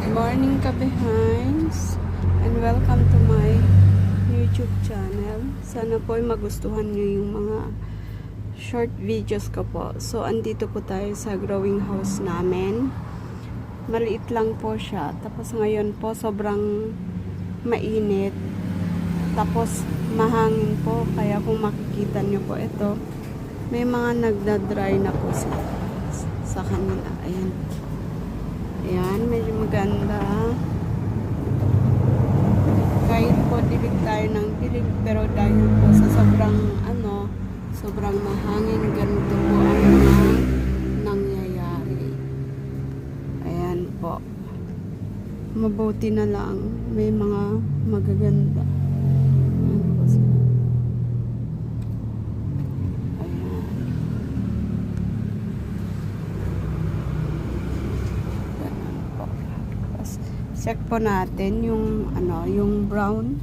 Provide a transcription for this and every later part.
Morning ka-behinds and welcome to my YouTube channel. Sana po ay magustuhan nyo yung mga short videos ko po. So, andito po tayo sa growing house namin. Maliit lang po siya. Tapos ngayon po, sobrang mainit. Tapos, mahangin po. Kaya kung makikita nyo po ito, may mga nagda-dry na po sa kanila. Ayan. Ayan, medyo maganda. Kahit po dilig tayo ng dilig, pero dahil po sa sobrang mahangin, ganito po ang mga nangyayari. Ayan po. Mabuti na lang, may mga magaganda. Ayan po sila. Check po natin yung yung brown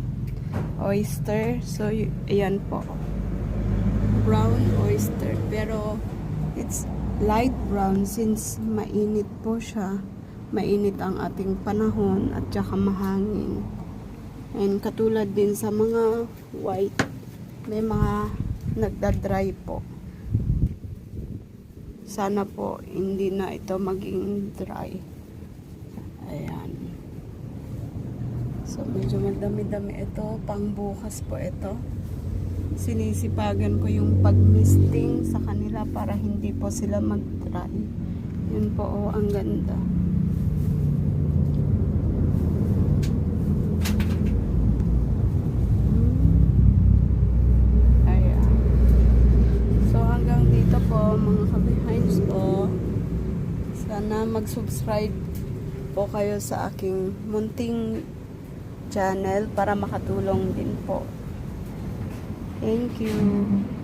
oyster. So ayan po, brown oyster, pero it's light brown since mainit po siya. Mainit ang ating panahon at saka mahangin. And katulad din sa mga white, may mga nagda-dry po. Sana po hindi na ito maging dry. Ayan. So, medyo madami-dami ito. Pangbukas po ito. Sinisipagan ko yung pag-misting sa kanila para hindi po sila mag-dry. Yun po, oh, ang ganda. Ayan. So, hanggang dito po, mga ka-behinds ko. Sana mag-subscribe po kayo sa aking munting channel para makatulong din po. Thank you.